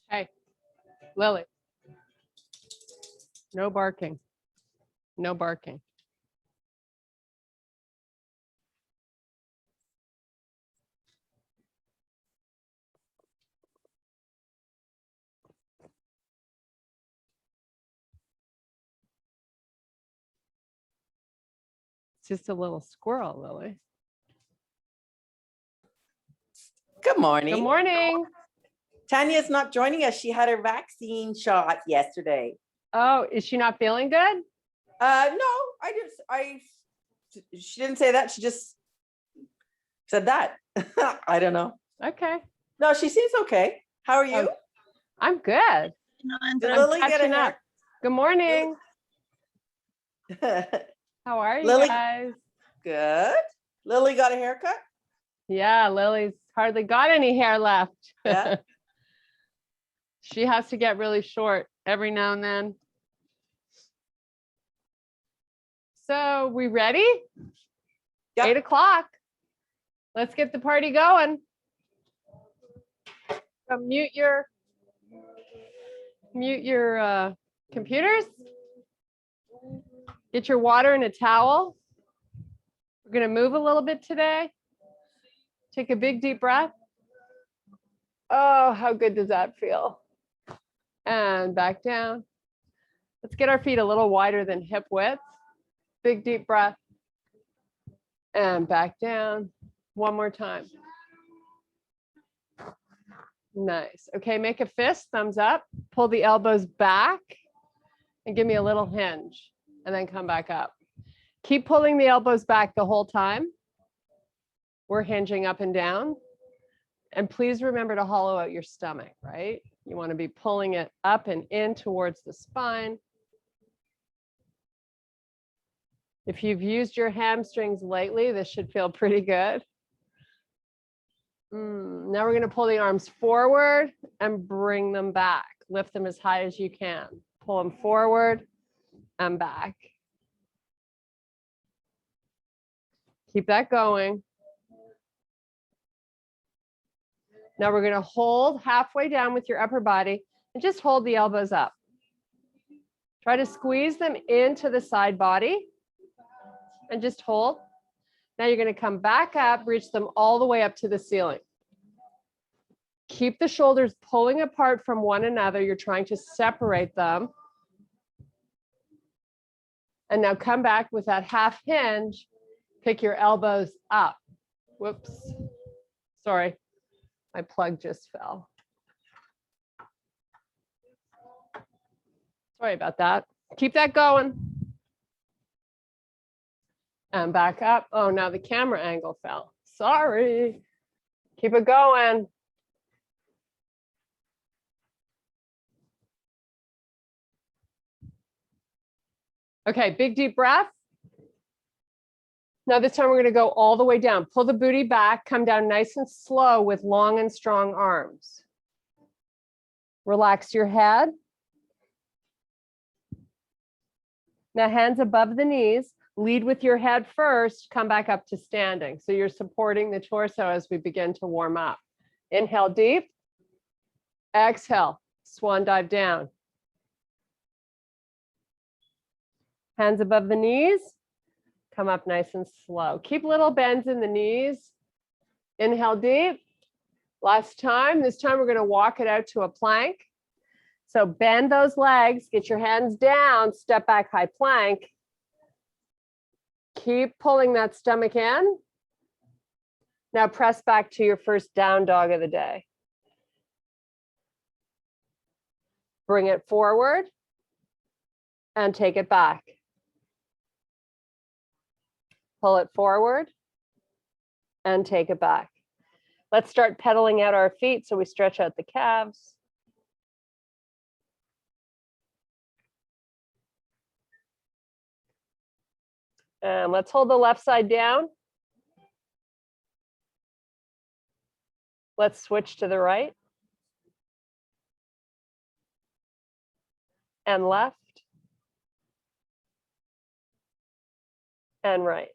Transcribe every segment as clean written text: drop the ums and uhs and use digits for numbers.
Hey, Lily. No barking. No barking. It's just a little squirrel, Lily. Good morning. Good morning. Tanya's not joining us. She had her vaccine shot yesterday. Oh, is she not feeling good? No, she didn't say that. She just said that. I don't know. Okay. No, she seems okay. How are you? Oh, I'm good. Did I'm Lily get catching a up. Good morning. hair? How are you Lily- guys? Good. Lily got a haircut? Yeah, Lily's hardly got any hair left. Yeah. She has to get really short every now and then. So we ready? Yep. 8 o'clock. Let's get the party going. So mute your computers. Get your water and a towel. We're going to move a little bit today. Take a big deep breath. Oh, how good does that feel? And back down. Let's get our feet a little wider than hip width. Big deep breath. And back down. One more time. Nice. Okay, make a fist, thumbs up. Pull the elbows back and give me a little hinge and then come back up. Keep pulling the elbows back the whole time. We're hinging up and down. And please remember to hollow out your stomach, right? You want to be pulling it up and in towards the spine. If you've used your hamstrings lately, this should feel pretty good. Now we're going to pull the arms forward and bring them back. Lift them as high as you can. Pull them forward and back. Keep that going. Now we're going to hold halfway down with your upper body and just hold the elbows up. Try to squeeze them into the side body and just hold. Now you're going to come back up, reach them all the way up to the ceiling. Keep the shoulders pulling apart from one another. You're trying to separate them. And now come back with that half hinge. Pick your elbows up. Whoops. Sorry. My plug just fell. Sorry about that. Keep that going. And back up. Oh, now the camera angle fell. Sorry. Keep it going. Okay, big deep breath. Now this time we're going to go all the way down. Pull the booty back, come down nice and slow with long and strong arms. Relax your head. Now hands above the knees. Lead with your head first, come back up to standing. So you're supporting the torso as we begin to warm up. Inhale deep. Exhale, swan dive down. Hands above the knees. Come up nice and slow. Keep little bends in the knees. Inhale deep. Last time, this time we're going to walk it out to a plank. So bend those legs, get your hands down, step back, high plank. Keep pulling that stomach in. Now press back to your first down dog of the day. Bring it forward and take it back. Pull it forward and take it back. Let's start pedaling out our feet so we stretch out the calves. And let's hold the left side down. Let's switch to the right. And left. And right.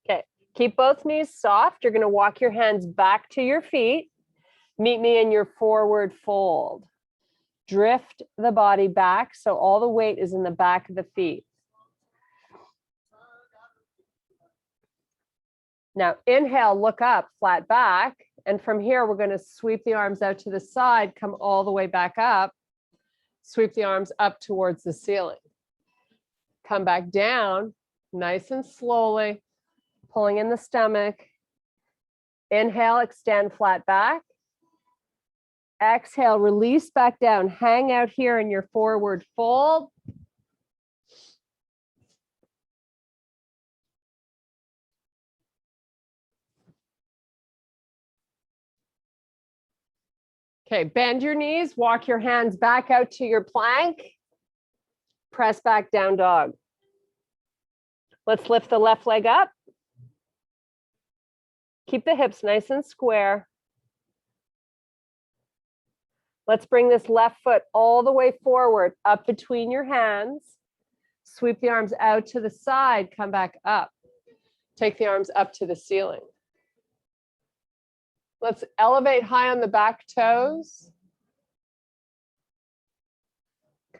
Okay, keep both knees soft. You're going to walk your hands back to your feet. Meet me in your forward fold. Drift the body back so all the weight is in the back of the feet. Now inhale, look up, flat back. And from here, we're going to sweep the arms out to the side, come all the way back up. Sweep the arms up towards the ceiling. Come back down, nice and slowly, pulling in the stomach. Inhale, extend flat back. Exhale, release back down. Hang out here in your forward fold. Okay, bend your knees, walk your hands back out to your plank. Press back down dog. Let's lift the left leg up. Keep the hips nice and square. Let's bring this left foot all the way forward, up between your hands. Sweep the arms out to the side, come back up. Take the arms up to the ceiling. Let's elevate high on the back toes.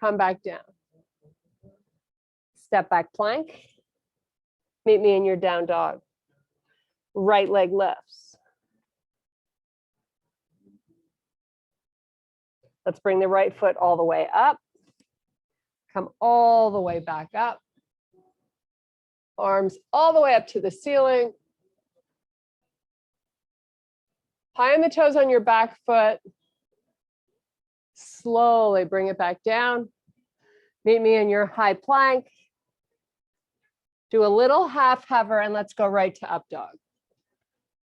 Come back down. Step back plank. Meet me in your down dog. Right leg lifts. Let's bring the right foot all the way up. Come all the way back up. Arms all the way up to the ceiling. High on the toes on your back foot. Slowly bring it back down. Meet me in your high plank. Do a little half hover and let's go right to up dog.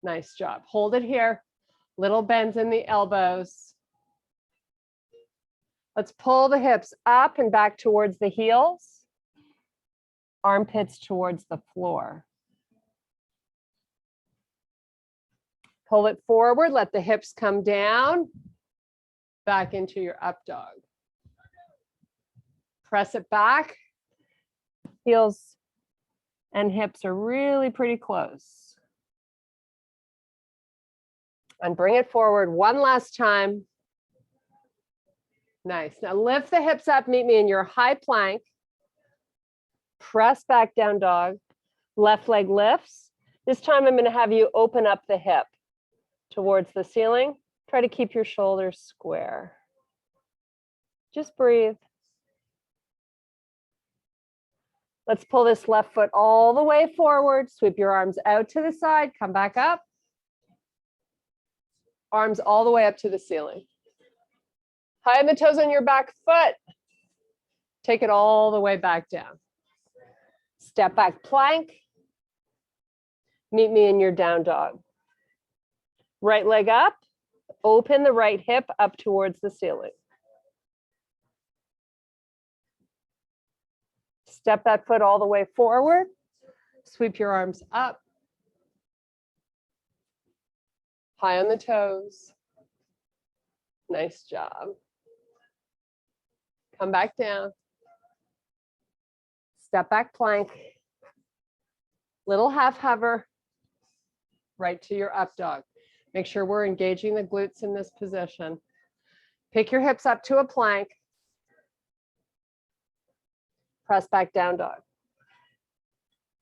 Nice job. Hold it here. Little bends in the elbows. Let's pull the hips up and back towards the heels. Armpits towards the floor. Pull it forward, let the hips come down, back into your up dog. Press it back. Heels and hips are really pretty close. And bring it forward one last time. Nice. Now lift the hips up, meet me in your high plank. Press back down dog. Left leg lifts. This time I'm going to have you open up the hip towards the ceiling. Try to keep your shoulders square. Just breathe. Let's pull this left foot all the way forward. Sweep your arms out to the side. Come back up. Arms all the way up to the ceiling. High on the toes on your back foot. Take it all the way back down. Step back plank. Meet me in your down dog. Right leg up. Open the right hip up towards the ceiling. Step that foot all the way forward. Sweep your arms up. High on the toes. Nice job. Come back down. Step back plank. Little half hover. Right to your up dog. Make sure we're engaging the glutes in this position. Pick your hips up to a plank. Press back down dog.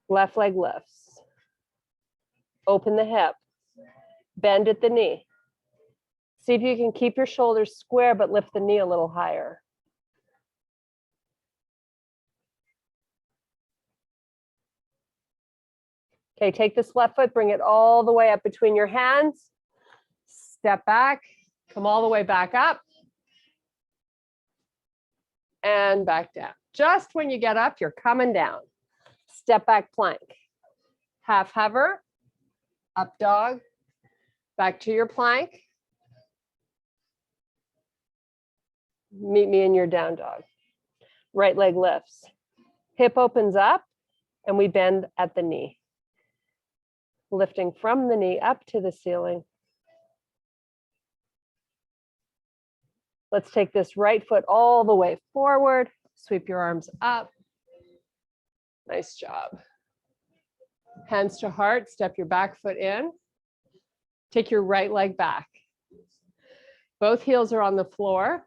Left leg lifts. Open the hip. Bend at the knee. See if you can keep your shoulders square, but lift the knee a little higher. Okay, take this left foot, bring it all the way up between your hands. Step back, come all the way back up. And back down. Just when you get up, you're coming down. Step back plank. Half hover, up dog, back to your plank. Meet me in your down dog. Right leg lifts. Hip opens up and we bend at the knee. Lifting from the knee up to the ceiling. Let's take this right foot all the way forward. Sweep your arms up. Nice job. Hands to heart, step your back foot in. Take your right leg back. Both heels are on the floor.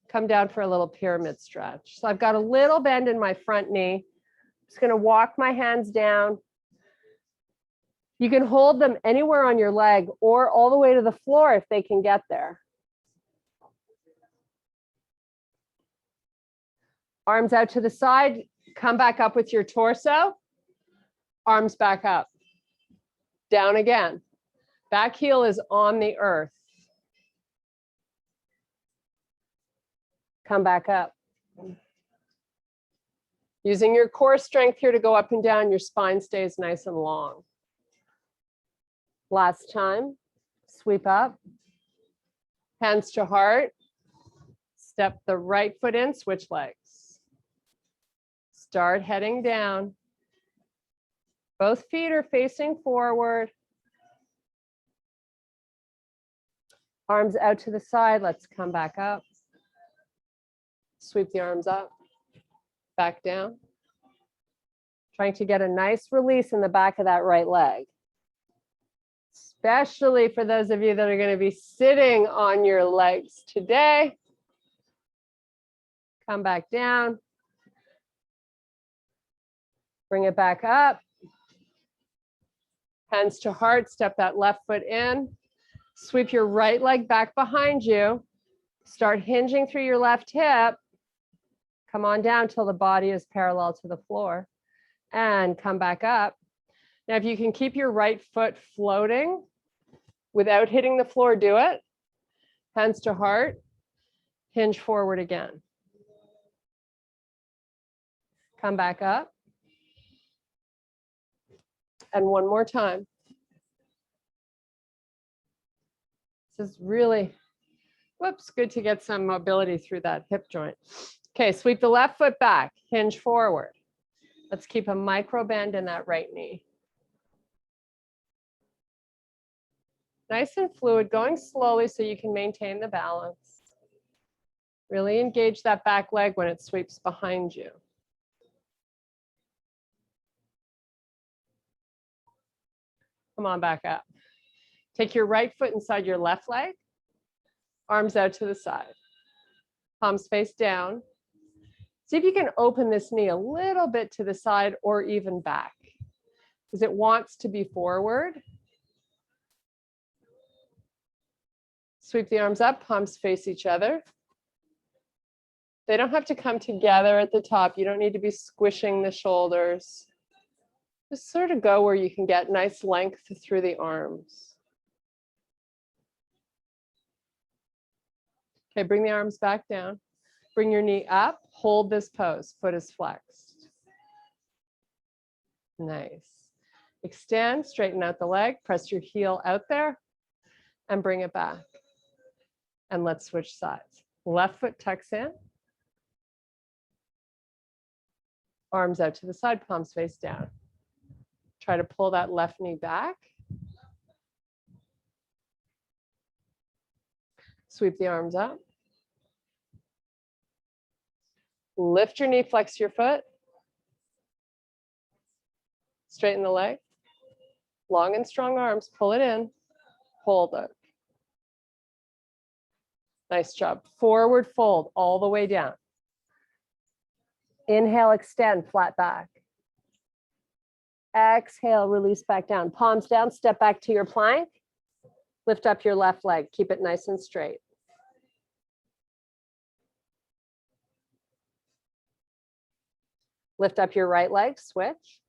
Come down for a little pyramid stretch. So I've got a little bend in my front knee. I'm just gonna walk my hands down. You can hold them anywhere on your leg or all the way to the floor if they can get there. Arms out to the side, come back up with your torso. Arms back up. Down again. Back heel is on the earth. Come back up. Using your core strength here to go up and down, your spine stays nice and long. Last time, sweep up, hands to heart, step the right foot in, switch legs. Start heading down. Both feet are facing forward. Arms out to the side, let's come back up. Sweep the arms up, back down. Trying to get a nice release in the back of that right leg. Especially for those of you that are going to be sitting on your legs today. Come back down. Bring it back up. Hands to heart, step that left foot in. Sweep your right leg back behind you. Start hinging through your left hip. Come on down till the body is parallel to the floor. And come back up. Now, if you can keep your right foot floating without hitting the floor, do it. Hands to heart, hinge forward again. Come back up. And one more time. This is really, whoops, good to get some mobility through that hip joint. Okay, sweep the left foot back, hinge forward. Let's keep a micro bend in that right knee. Nice and fluid, going slowly so you can maintain the balance. Really engage that back leg when it sweeps behind you. Come on back up. Take your right foot inside your left leg, arms out to the side, palms face down. See if you can open this knee a little bit to the side or even back, because it wants to be forward. Sweep the arms up, palms face each other. They don't have to come together at the top. You don't need to be squishing the shoulders. Just sort of go where you can get nice length through the arms. Okay, bring the arms back down. Bring your knee up, hold this pose, foot is flexed. Nice. Extend, straighten out the leg, press your heel out there and bring it back. And let's switch sides. Left foot tucks in. Arms out to the side, palms face down. Try to pull that left knee back. Sweep the arms up. Lift your knee, flex your foot. Straighten the leg. Long and strong arms, pull it in, hold it. Nice job. Forward fold all the way down. Inhale, extend, flat back. Exhale, release back down. Palms down, step back to your plank. Lift up your left leg. Keep it nice and straight. Lift up your right leg, switch.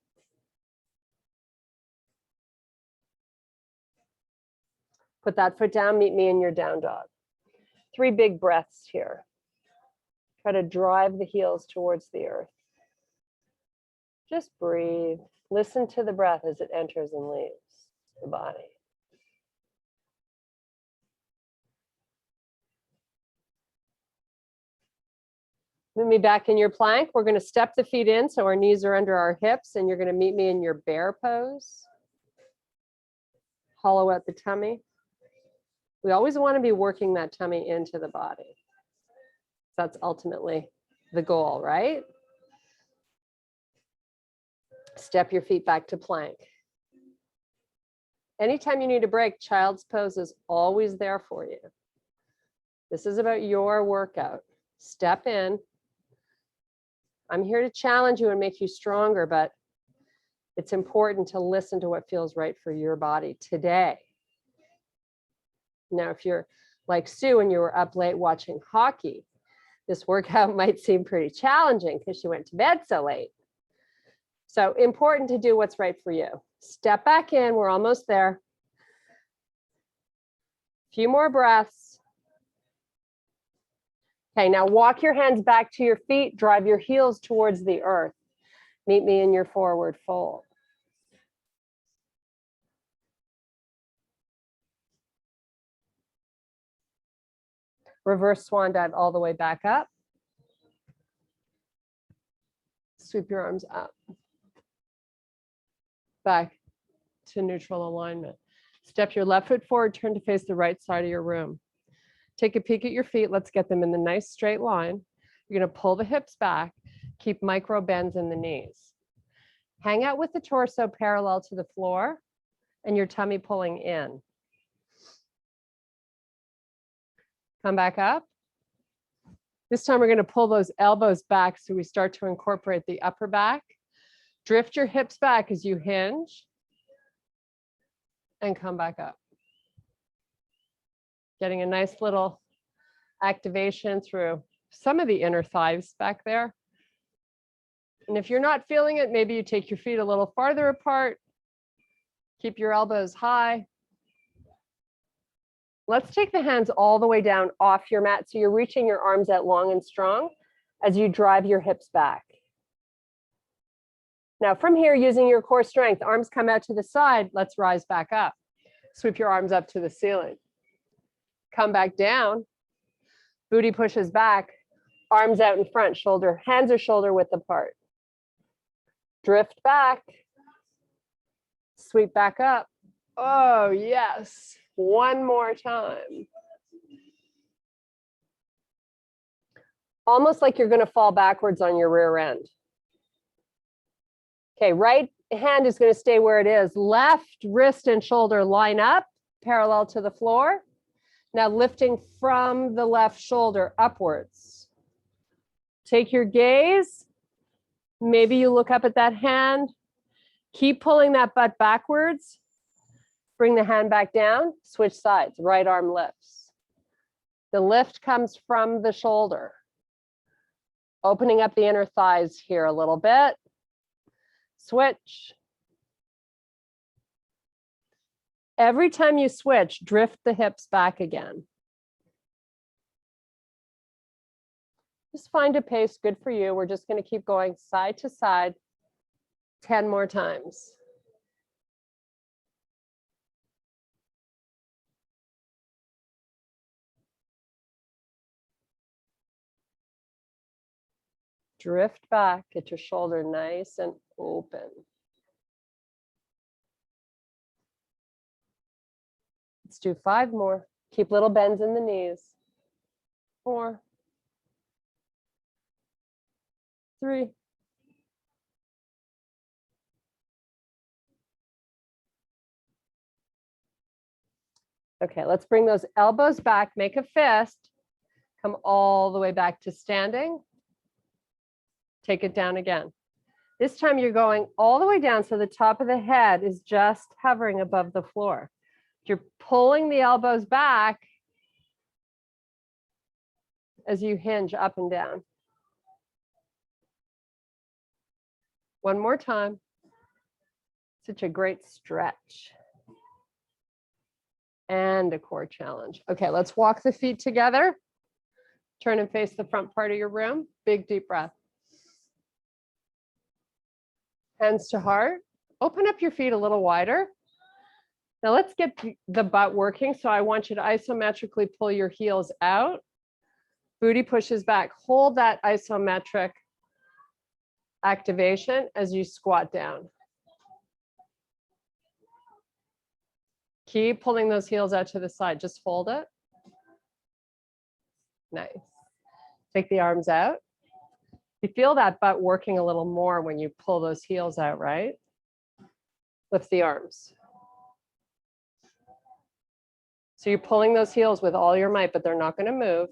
Put that foot down, meet me in your down dog. 3 big breaths here. Try to drive the heels towards the earth. Just breathe. Listen to the breath as it enters and leaves the body. Move me back in your plank. We're going to step the feet in so our knees are under our hips, and you're going to meet me in your bear pose. Hollow out the tummy. We always want to be working that tummy into the body. That's ultimately the goal, right? Step your feet back to plank. Anytime you need a break, child's pose is always there for you. This is about your workout. Step in. I'm here to challenge you and make you stronger, but it's important to listen to what feels right for your body today. Now, if you're like Sue and you were up late watching hockey, this workout might seem pretty challenging because she went to bed so late. So important to do what's right for you. Step back in. We're almost there. A few more breaths. Okay, now walk your hands back to your feet. Drive your heels towards the earth. Meet me in your forward fold. Reverse swan dive all the way back up. Sweep your arms up. Back to neutral alignment. Step your left foot forward, turn to face the right side of your room. Take a peek at your feet. Let's get them in the nice straight line. You're going to pull the hips back. Keep micro bends in the knees. Hang out with the torso parallel to the floor and your tummy pulling in. Come back up. This time we're going to pull those elbows back so we start to incorporate the upper back. Drift your hips back as you hinge and come back up. Getting a nice little activation through some of the inner thighs back there. And if you're not feeling it, maybe you take your feet a little farther apart. Keep your elbows high. Let's take the hands all the way down off your mat. So you're reaching your arms out long and strong as you drive your hips back. Now from here, using your core strength, arms come out to the side. Let's rise back up. Sweep your arms up to the ceiling. Come back down. Booty pushes back. Arms out in front, hands are shoulder width apart. Drift back. Sweep back up. Oh, yes. One more time. Almost like you're going to fall backwards on your rear end. Okay, right hand is going to stay where it is. Left wrist and shoulder line up, parallel to the floor. Now lifting from the left shoulder upwards. Take your gaze. Maybe you look up at that hand. Keep pulling that butt backwards. Bring the hand back down. Switch sides. Right arm lifts. The lift comes from the shoulder. Opening up the inner thighs here a little bit. Switch. Every time you switch, drift the hips back again. Just find a pace good for you. We're just going to keep going side to side 10 more times. Drift back, get your shoulder nice and open. Let's do 5 more. Keep little bends in the knees. 4, 3, 2. Okay, let's bring those elbows back, make a fist, come all the way back to standing. Take it down again. This time you're going all the way down so the top of the head is just hovering above the floor. You're pulling the elbows back as you hinge up and down. One more time. Such a great stretch. And a core challenge. Okay, let's walk the feet together. Turn and face the front part of your room. Big deep breath. Hands to heart. Open up your feet a little wider. Now let's get the butt working. So I want you to isometrically pull your heels out. Booty pushes back. Hold that isometric activation as you squat down. Keep pulling those heels out to the side. Just hold it. Nice. Take the arms out. You feel that butt working a little more when you pull those heels out, right? Lift the arms. So you're pulling those heels with all your might, but they're not going to move.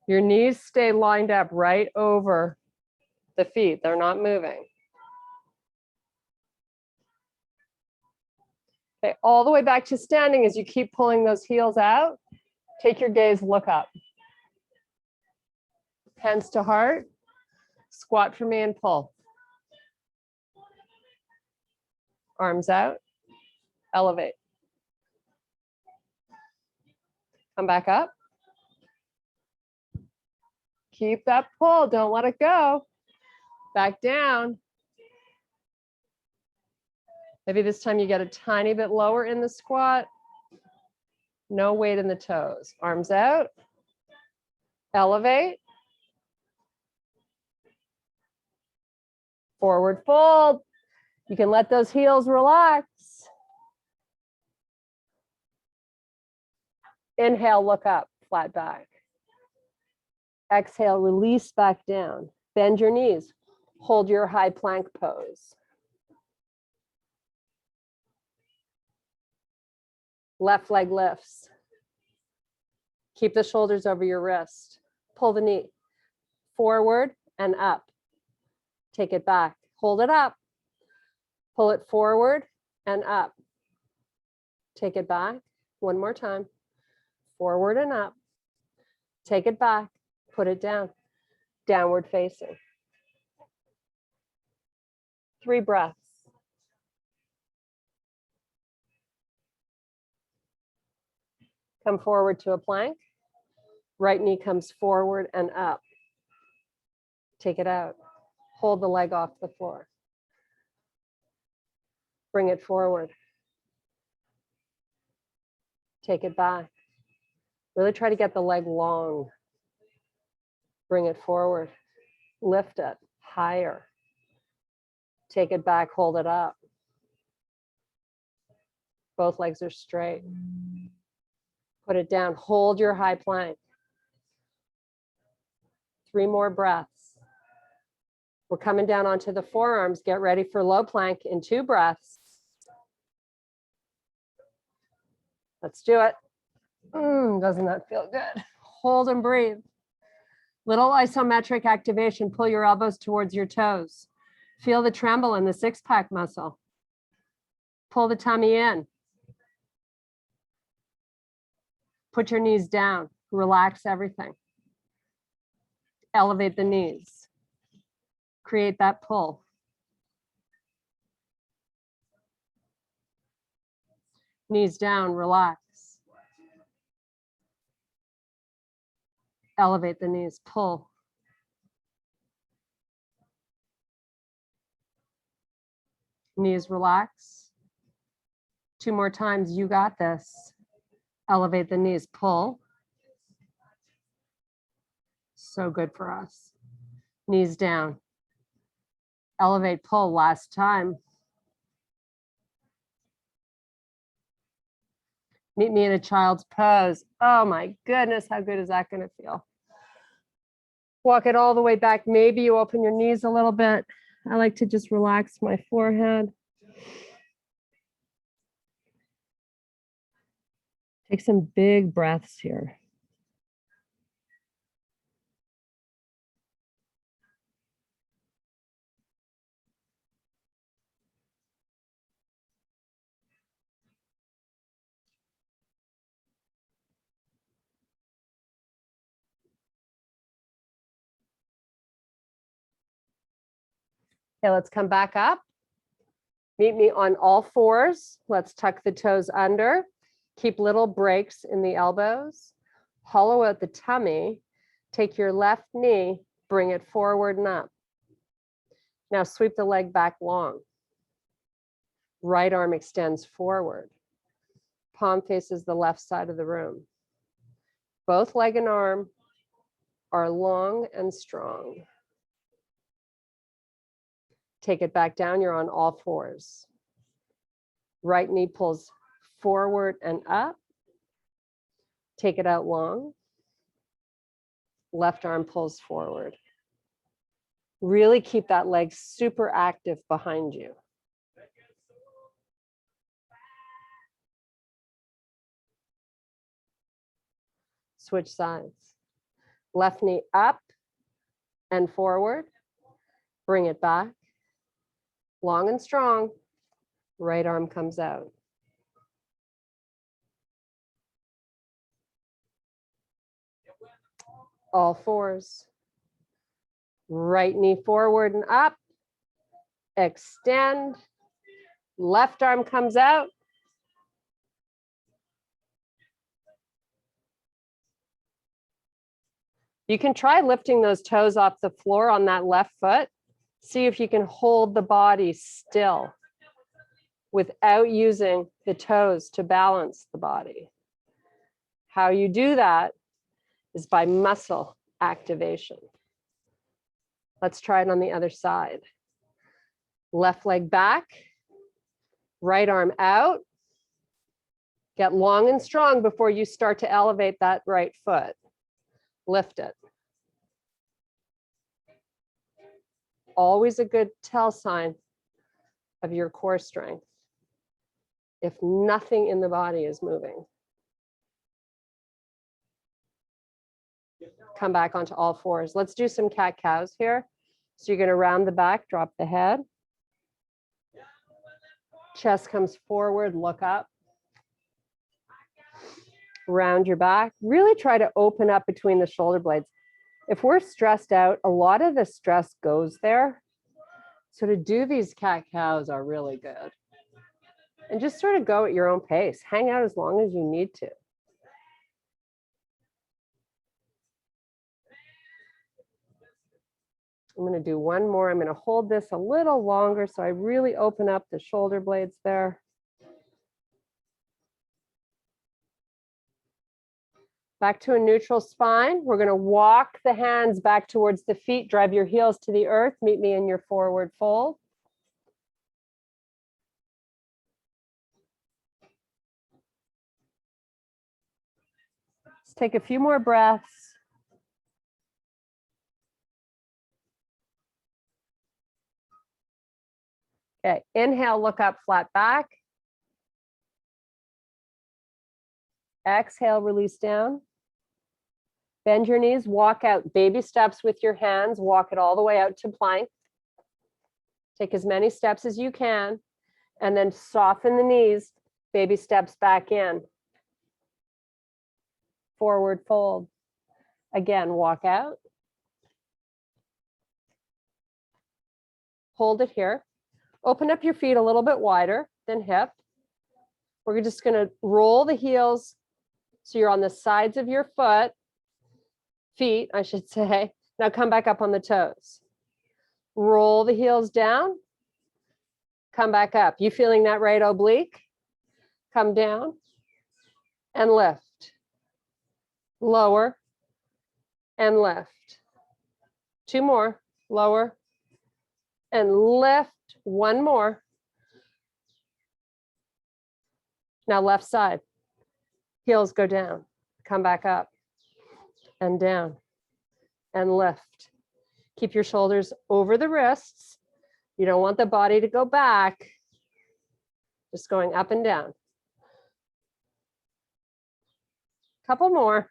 Your knees stay lined up right over the feet. They're not moving. Okay, all the way back to standing as you keep pulling those heels out. Take your gaze, look up. Hands to heart. Squat for me and pull. Arms out. Elevate. Come back up. Keep that pull. Don't let it go. Back down. Maybe this time you get a tiny bit lower in the squat. No weight in the toes. Arms out. Elevate. Forward fold. You can let those heels relax. Inhale, look up, flat back. Exhale, release back down. Bend your knees. Hold your high plank pose. Left leg lifts. Keep the shoulders over your wrist. Pull the knee forward and up. Take it back. Hold it up. Pull it forward and up. Take it back. One more time. Forward and up. Take it back. Put it down. Downward facing. 3 breaths. Come forward to a plank. Right knee comes forward and up. Take it out. Hold the leg off the floor. Bring it forward. Take it back. Really try to get the leg long. Bring it forward. Lift it higher. Take it back, hold it up. Both legs are straight. Put it down, hold your high plank. 3 more breaths. We're coming down onto the forearms. Get ready for low plank in 2 breaths. Let's do it. Doesn't that feel good? Hold and breathe. Little isometric activation. Pull your elbows towards your toes. Feel the tremble in the 6-pack muscle. Pull the tummy in. Put your knees down. Relax everything. Elevate the knees. Create that pull. Knees down, relax. Elevate the knees, pull. Knees relax. 2 more times, you got this. Elevate the knees, pull. So good for us. Knees down. Elevate, pull, last time. Meet me in a child's pose. Oh my goodness, how good is that going to feel? Walk it all the way back. Maybe you open your knees a little bit. I like to just relax my forehead. Take some big breaths here. Okay, let's come back up. Meet me on all fours. Let's tuck the toes under. Keep little breaks in the elbows. Hollow out the tummy. Take your left knee, bring it forward and up. Now sweep the leg back long. Right arm extends forward. Palm faces the left side of the room. Both leg and arm are long and strong. Take it back down, you're on all fours. Right knee pulls forward and up. Take it out long. Left arm pulls forward. Really keep that leg super active behind you. Switch sides. Left knee up and forward. Bring it back. Long and strong. Right arm comes out. All fours. Right knee forward and up. Extend. Left arm comes out. You can try lifting those toes off the floor on that left foot. See if you can hold the body still without using the toes to balance the body. How you do that is by muscle activation. Let's try it on the other side. Left leg back, right arm out. Get long and strong before you start to elevate that right foot. Lift it. Always a good tell sign of your core strength if nothing in the body is moving. Come back onto all fours. Let's do some cat-cows here. So you're going to round the back, drop the head. Chest comes forward, look up. Round your back. Really try to open up between the shoulder blades. If we're stressed out, a lot of the stress goes there. So to do these cat-cows are really good. And just sort of go at your own pace. Hang out as long as you need to. I'm going to do one more. I'm going to hold this a little longer so I really open up the shoulder blades there. Back to a neutral spine. We're going to walk the hands back towards the feet. Drive your heels to the earth. Meet me in your forward fold. Let's take a few more breaths. Okay, inhale, look up, flat back. Exhale, release down. Bend your knees, walk out baby steps with your hands, walk it all the way out to plank. Take as many steps as you can, and then soften the knees, baby steps back in. Forward fold. Again, walk out. Hold it here. Open up your feet a little bit wider than hip. We're just going to roll the heels so you're on the sides of your feet, I should say. Now come back up on the toes. Roll the heels down. Come back up. You feeling that right oblique? Come down and lift. Lower and lift. Two more. Lower and lift. One more. Now left side. Heels go down. Come back up and down and lift. Keep your shoulders over the wrists. You don't want the body to go back. Just going up and down. Couple more.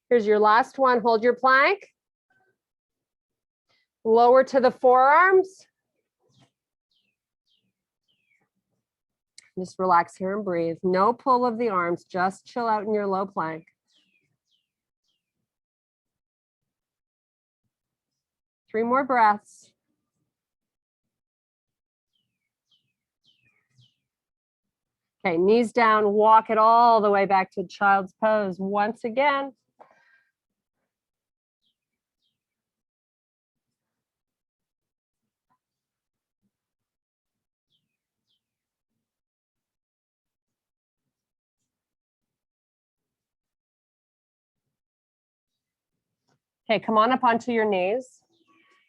Here's your last one. Hold your plank. Lower to the forearms. Just relax here and breathe. No pull of the arms. Just chill out in your low plank. 3 more breaths. Okay, knees down, walk it all the way back to child's pose once again. Okay, come on up onto your knees.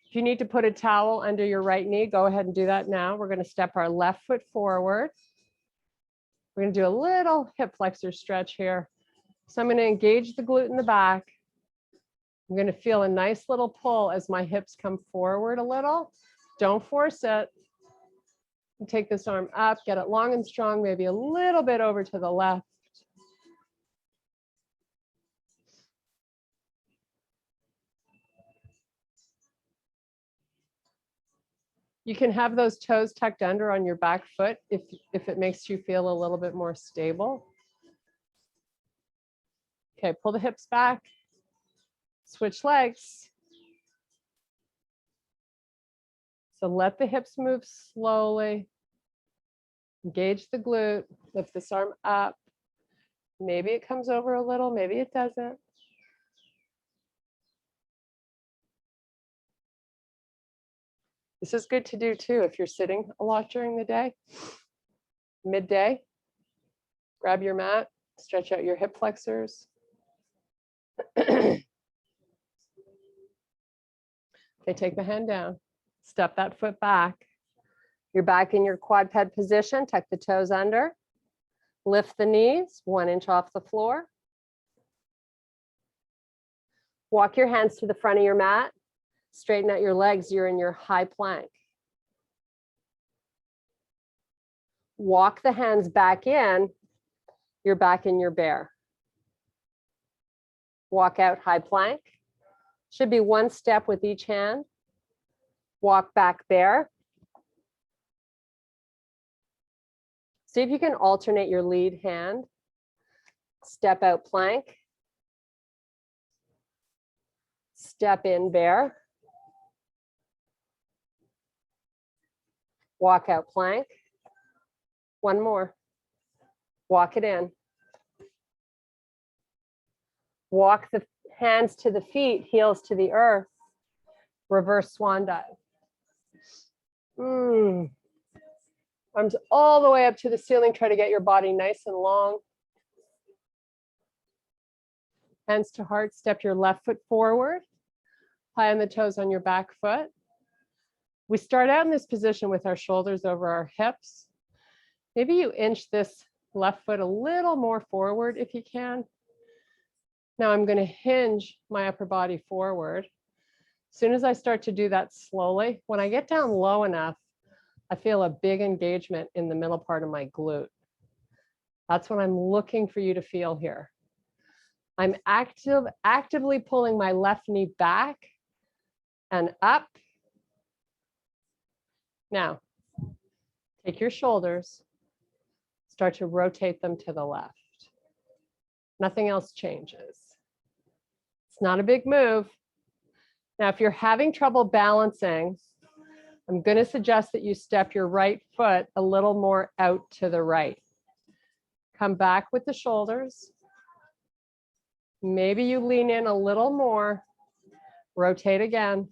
If you need to put a towel under your right knee, go ahead and do that now. We're going to step our left foot forward. We're going to do a little hip flexor stretch here. So I'm going to engage the glute in the back. I'm going to feel a nice little pull as my hips come forward a little. Don't force it. Take this arm up, get it long and strong, maybe a little bit over to the left. You can have those toes tucked under on your back foot if it makes you feel a little bit more stable. Okay, pull the hips back, switch legs. So let the hips move slowly. Engage the glute, lift this arm up. Maybe it comes over a little, maybe it doesn't. This is good to do too if you're sitting a lot during the day. Midday, grab your mat, stretch out your hip flexors. Okay, take the hand down, step that foot back. You're back in your quadruped position, tuck the toes under, lift the knees 1 inch off the floor. Walk your hands to the front of your mat, straighten out your legs, you're in your high plank. Walk the hands back in, you're back in your bear. Walk out high plank. Should be 1 step with each hand. Walk back bear. See if you can alternate your lead hand. Step out plank. Step in bear. Walk out plank. 1 more. Walk it in. Walk the hands to the feet, heels to the earth. Reverse swan dive. Arms all the way up to the ceiling. Try to get your body nice and long. Hands to heart. Step your left foot forward. High on the toes on your back foot. We start out in this position with our shoulders over our hips. Maybe you inch this left foot a little more forward if you can. Now I'm going to hinge my upper body forward. As soon as I start to do that slowly, when I get down low enough, I feel a big engagement in the middle part of my glute. That's what I'm looking for you to feel here. I'm actively pulling my left knee back and up. Now, take your shoulders, start to rotate them to the left. Nothing else changes. It's not a big move. Now, if you're having trouble balancing, I'm going to suggest that you step your right foot a little more out to the right. Come back with the shoulders. Maybe you lean in a little more. Rotate again.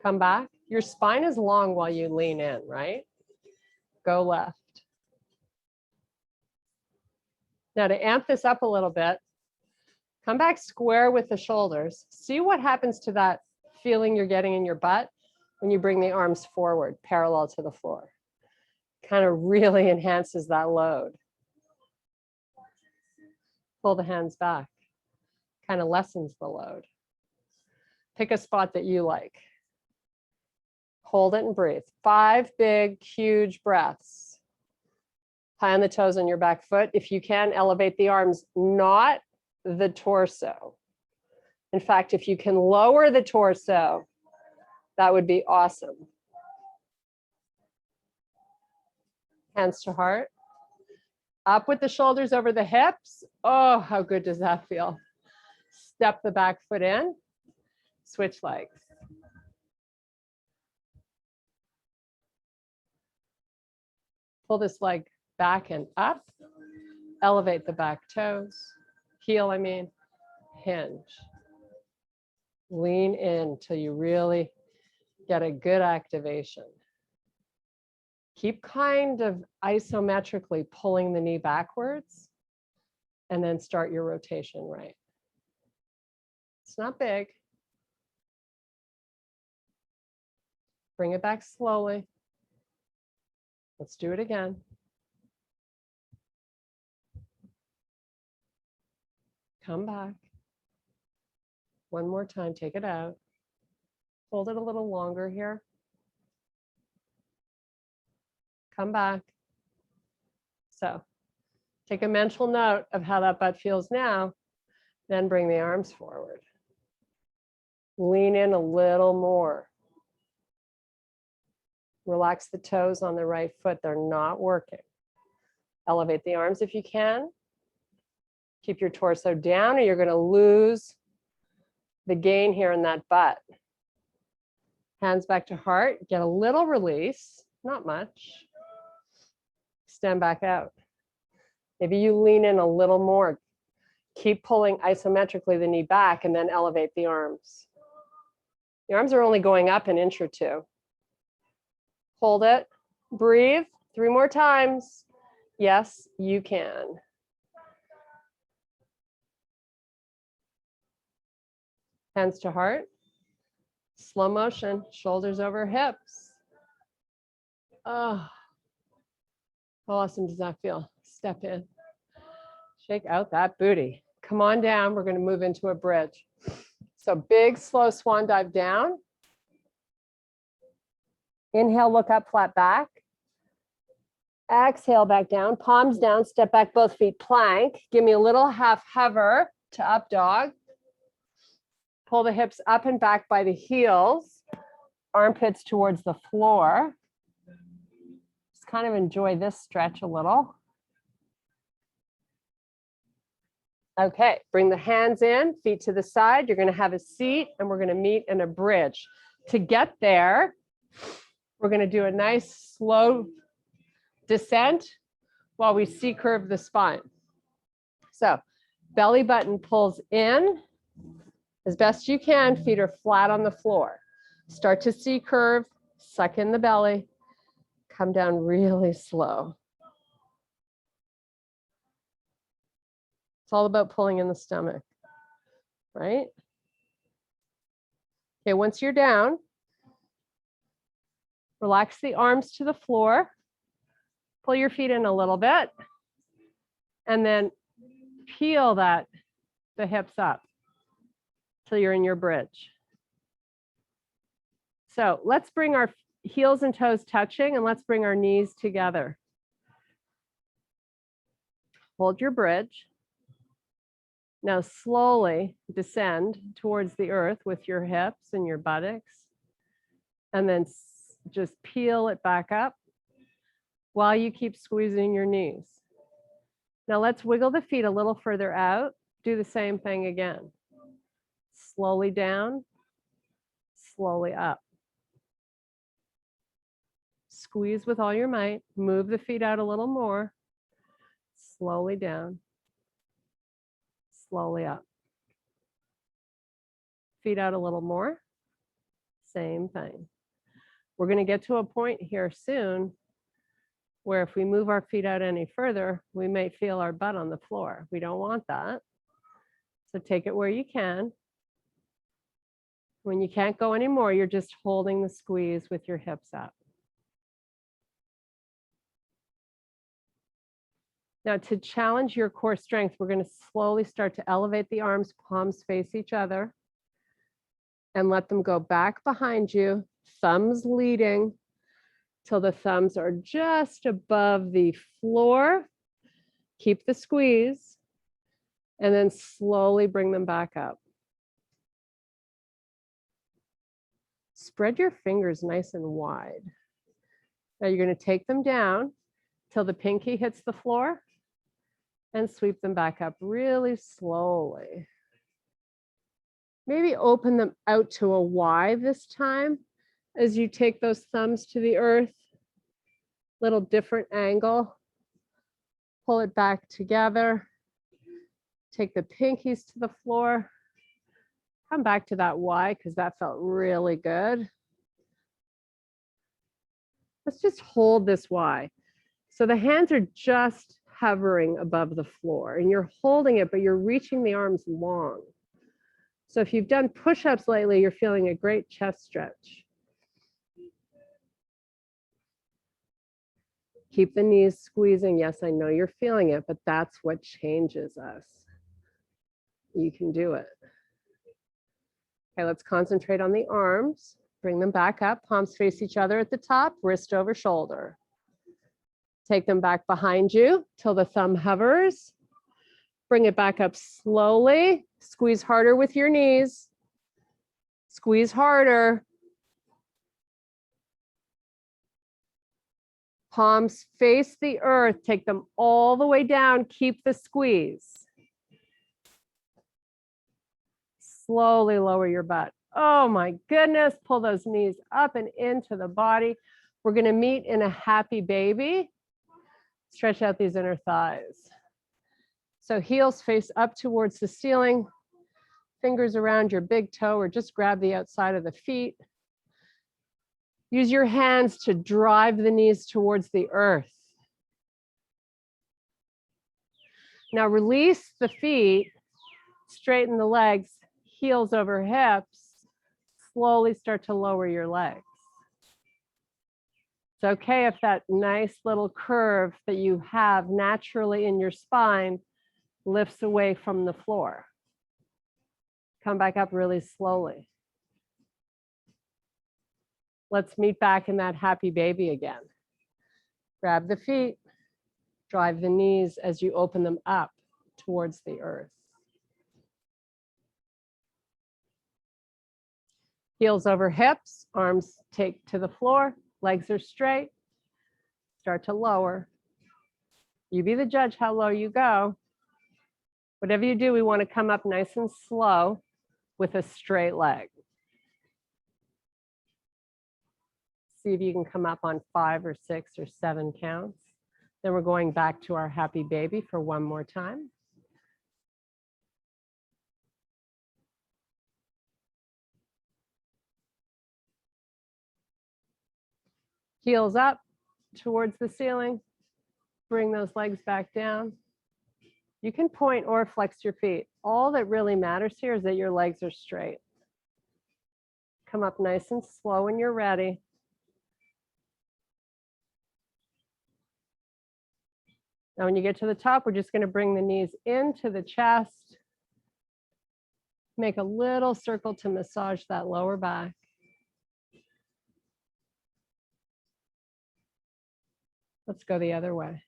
Come back. Your spine is long while you lean in, right? Go left. Now to amp this up a little bit, come back square with the shoulders. See what happens to that feeling you're getting in your butt when you bring the arms forward, parallel to the floor. Kind of really enhances that load. Pull the hands back. Kind of lessens the load. Pick a spot that you like. Hold it and breathe. 5 big, huge breaths. High on the toes on your back foot. If you can, elevate the arms, not the torso. In fact, if you can lower the torso, that would be awesome. Hands to heart. Up with the shoulders over the hips. Oh, how good does that feel? Step the back foot in, switch legs. Pull this leg back and up. Elevate the back toes. Heel, I mean, hinge. Lean in till you really get a good activation. Keep kind of isometrically pulling the knee backwards and then start your rotation right. It's not big. Bring it back slowly. Let's do it again. Come back. One more time, take it out. Hold it a little longer here. Come back. So take a mental note of how that butt feels now, then bring the arms forward. Lean in a little more. Relax the toes on the right foot, they're not working. Elevate the arms if you can. Keep your torso down or you're gonna lose the gain here in that butt. Hands back to heart, get a little release, not much. Extend back out. Maybe you lean in a little more. Keep pulling isometrically the knee back and then elevate the arms. The arms are only going up an inch or two. Hold it, breathe, 3 more times. Yes, you can. Hands to heart. Slow motion, shoulders over hips. Oh, how awesome does that feel? Step in. Shake out that booty. Come on down, we're gonna move into a bridge. So big, slow swan dive down. Inhale, look up, flat back. Exhale, back down, palms down, step back, both feet plank. Give me a little half hover to up dog. Pull the hips up and back by the heels, armpits towards the floor. Just kind of enjoy this stretch a little. Okay, bring the hands in, feet to the side. You're gonna have a seat and we're gonna meet in a bridge. To get there, we're gonna do a nice slow descent while we C-curve the spine. So belly button pulls in as best you can, feet are flat on the floor. Start to C-curve, suck in the belly, come down really slow. It's all about pulling in the stomach, right? Okay, once you're down, relax the arms to the floor, pull your feet in a little bit, and then peel the hips up till you're in your bridge. So let's bring our heels and toes touching and let's bring our knees together. Hold your bridge. Now slowly descend towards the earth with your hips and your buttocks. And then just peel it back up while you keep squeezing your knees. Now let's wiggle the feet a little further out. Do the same thing again. Slowly down, slowly up. Squeeze with all your might. Move the feet out a little more. Slowly down, slowly up. Feet out a little more. Same thing. We're going to get to a point here soon where if we move our feet out any further, we may feel our butt on the floor. We don't want that. So take it where you can. When you can't go anymore, you're just holding the squeeze with your hips up. Now to challenge your core strength, we're going to slowly start to elevate the arms, palms face each other, and let them go back behind you, thumbs leading till the thumbs are just above the floor. Keep the squeeze, and then slowly bring them back up. Spread your fingers nice and wide. Now you're going to take them down till the pinky hits the floor. And sweep them back up really slowly. Maybe open them out to a Y this time as you take those thumbs to the earth. Little different angle. Pull it back together. Take the pinkies to the floor. Come back to that Y because that felt really good. Let's just hold this Y. So the hands are just hovering above the floor and you're holding it, but you're reaching the arms long. So if you've done push-ups lately, you're feeling a great chest stretch. Keep the knees squeezing. Yes, I know you're feeling it, but that's what changes us. You can do it. Okay, let's concentrate on the arms. Bring them back up, palms face each other at the top, wrist over shoulder. Take them back behind you till the thumb hovers. Bring it back up slowly. Squeeze harder with your knees. Squeeze harder. Palms face the earth. Take them all the way down. Keep the squeeze. Slowly lower your butt. Oh my goodness. Pull those knees up and into the body. We're going to meet in a happy baby. Stretch out these inner thighs. So heels face up towards the ceiling, fingers around your big toe or just grab the outside of the feet. Use your hands to drive the knees towards the earth. Now release the feet, straighten the legs, heels over hips. Slowly start to lower your legs. It's okay if that nice little curve that you have naturally in your spine lifts away from the floor. Come back up really slowly. Let's meet back in that happy baby again. Grab the feet, drive the knees as you open them up towards the earth. Heels over hips, arms take to the floor, legs are straight. Start to lower. You be the judge how low you go. Whatever you do, we want to come up nice and slow with a straight leg. See if you can come up on 5 or 6 or 7 counts. Then we're going back to our happy baby for one more time. Heels up towards the ceiling. Bring those legs back down. You can point or flex your feet. All that really matters here is that your legs are straight. Come up nice and slow when you're ready. Now, when you get to the top, we're just going to bring the knees into the chest. Make a little circle to massage that lower back. Let's go the other way.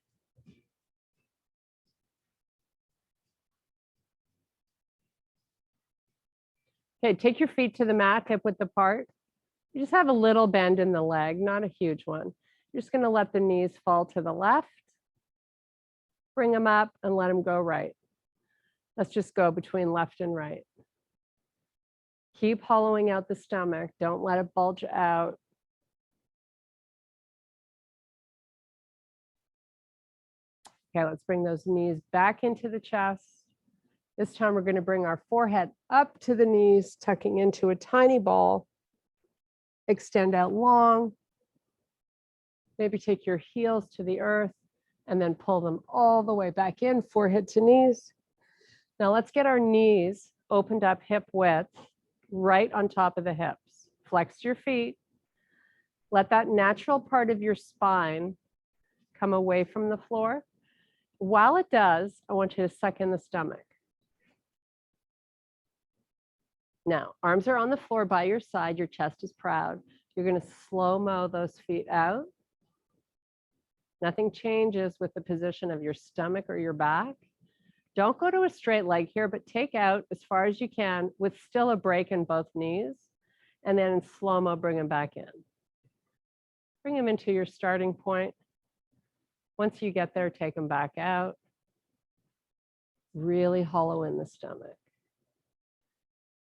Okay, take your feet to the mat, hip width apart. You just have a little bend in the leg, not a huge one. You're just going to let the knees fall to the left. Bring them up and let them go right. Let's just go between left and right. Keep hollowing out the stomach. Don't let it bulge out. Okay, let's bring those knees back into the chest. This time we're going to bring our forehead up to the knees, tucking into a tiny ball. Extend out long. Maybe take your heels to the earth and then pull them all the way back in, forehead to knees. Now let's get our knees opened up hip width, right on top of the hips. Flex your feet. Let that natural part of your spine come away from the floor. While it does, I want you to suck in the stomach. Now, arms are on the floor by your side. Your chest is proud. You're going to slow-mo those feet out. Nothing changes with the position of your stomach or your back. Don't go to a straight leg here, but take out as far as you can with still a break in both knees. And then in slow-mo, bring them back in. Bring them into your starting point. Once you get there, take them back out. Really hollow in the stomach.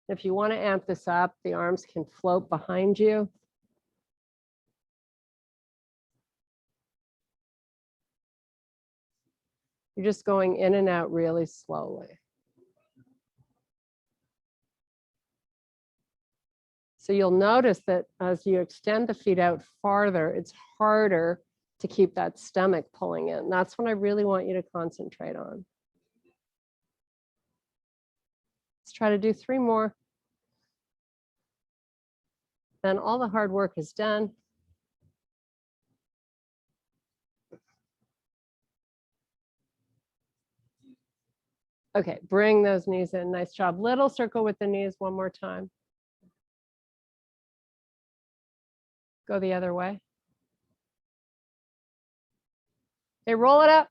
If you want to amp this up, the arms can float behind you. You're just going in and out really slowly. So you'll notice that as you extend the feet out farther, it's harder to keep that stomach pulling in. That's what I really want you to concentrate on. Let's try to do 3 more. Then all the hard work is done. Okay, bring those knees in. Nice job. Little circle with the knees one more time. Go the other way. Okay, roll it up.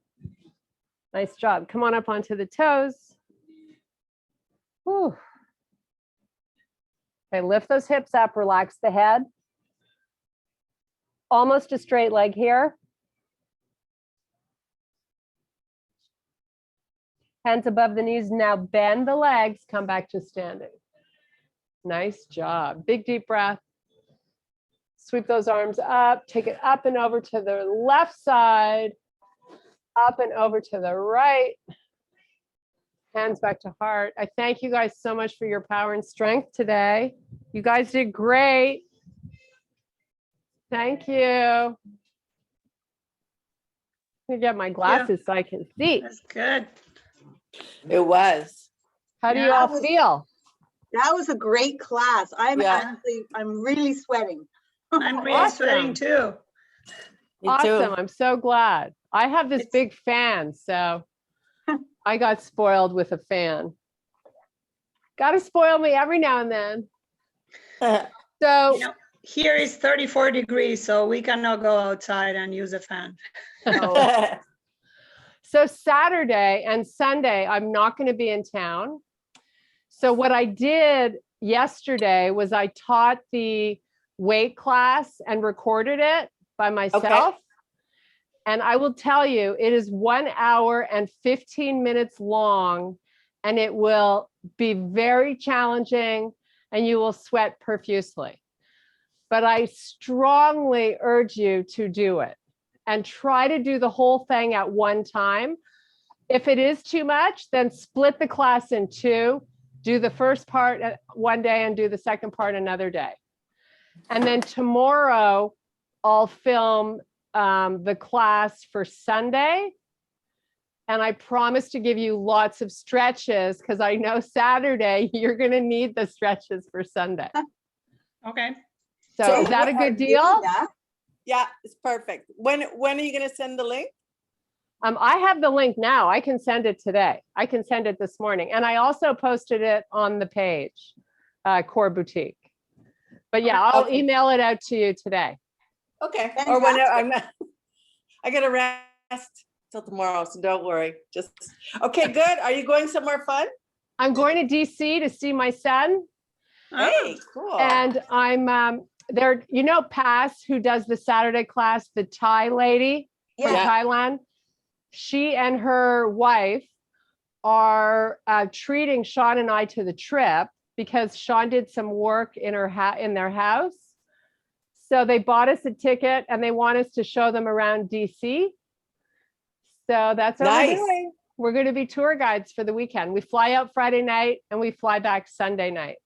Nice job. Come on up onto the toes. Whew. Okay, lift those hips up, relax the head. Almost a straight leg here. Hands above the knees. Now bend the legs, come back to standing. Nice job. Big deep breath. Sweep those arms up, take it up and over to the left side, up and over to the right. Hands back to heart. I thank you guys so much for your power and strength today. You guys did great. Thank you. I'm gonna get my glasses so I can see. That's good. It was. How do you Yeah. all feel? That was a great class. I'm really sweating. I'm really Awesome. sweating too. Me Awesome. too. I'm so glad. I have this It's- big fan, so I got spoiled with a fan. Got to spoil me every now and then. So, You know, here is 34 degrees, so we cannot go outside and use a fan. so Saturday and Sunday, I'm not going to be in town. So what I did yesterday was I taught the weight class and recorded it by myself. And I will tell you, it is 1 hour and 15 minutes long, and it will be very challenging and you will sweat profusely. But I strongly urge you to do it and try to do the whole thing at one time. If it is too much, then split the class in 2. Do the first part one day and do the second part another day. And then tomorrow, I'll film the class for Sunday. And I promise to give you lots of stretches because I know Saturday you're going to need the stretches for Sunday. Okay. So is that a good deal? Yeah, it's perfect. When are you going to send the link? I have the link now. I can send it today. I can send it this morning. And I also posted it on the page, Core Boutique. But yeah, I'll Okay. email it out to you today. Okay. Or whenever I'm not, I got to rest till tomorrow, so don't worry. Just okay, good. Are you going somewhere fun? I'm going to DC to see my son. Hey, cool. And I'm there, you know, Pass, who does the Saturday class, the Thai lady from Yeah. Thailand. She and her wife are treating Sean and I to the trip because Sean did some work in in their house. So they bought us a ticket and they want us to show them around DC. So that's what we're Nice. doing. We're going to be tour guides for the weekend. We fly out Friday night and we fly back Sunday night.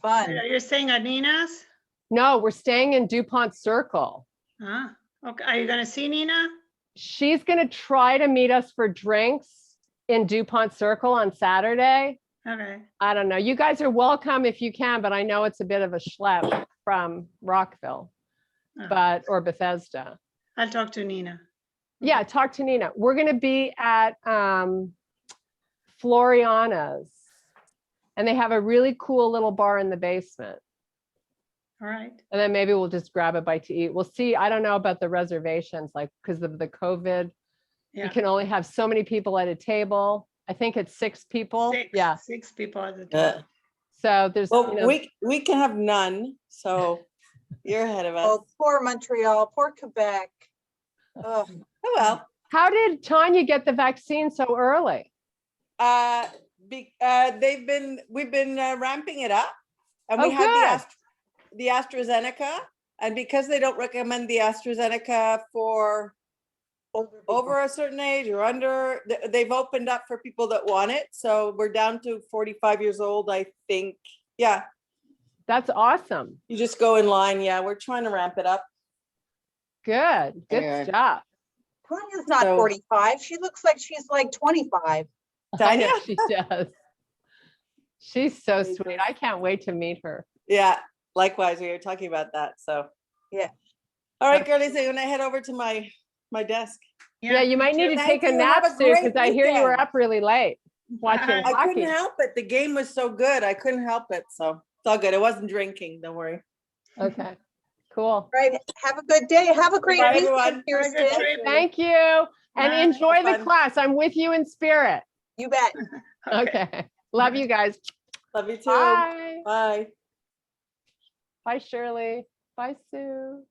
Fun. You're staying at Nina's? No, we're staying in DuPont Circle. Ah, okay. Are you gonna see Nina? She's going to try to meet us for drinks in DuPont Circle on Saturday. Okay. I don't know. You guys are welcome if you can, but I know it's a bit of a schlep from Rockville, Oh. or Bethesda. I'll talk to Nina. Yeah, talk to Nina. We're going to be at Floriana's, and they have a really cool little bar in the basement. All right. And then maybe we'll just grab a bite to eat. We'll see. I don't know about the reservations, like because of the COVID, you Yeah. can only have so many people at a table. I think it's 6 people. Yeah. 6 people at the time. So there's, Well, you know, we can have none, so you're ahead of us. Oh, poor Montreal, poor Quebec. Oh, Oh well. how did Tanya get the vaccine so early? we've been ramping it up, and Oh, we had good. the AstraZeneca, and because they don't recommend the AstraZeneca for over a certain age or under, they've opened up for people that want it. So we're down to 45 years old, I think. Yeah, That's awesome. you just go in line. Yeah, we're trying to ramp it up. Good. Good Anyway. stuff. Tanya's not So- 45. She looks like she's like 25. I know Tanya? she does. She's so sweet. I can't wait to meet her. Yeah, likewise, we were talking about that. So, Yeah. all right, girlies, I'm gonna head over to my desk. Yeah, you might need to Thank take a you. nap Have a soon because great I hear you were weekend. up really late watching I I hockey. couldn't help it. The game was so good. I couldn't help it. So it's all good. It wasn't drinking. Don't worry. Okay, cool. Right. Have a good day. Have a great Bye, weekend, everyone. Have a good Kirsten. trip. Thank you. And Bye. enjoy the Fun. class. I'm with you in spirit. You bet. Okay. Love you guys. Love you too. Bye. Bye. Bye, Shirley. Bye, Sue.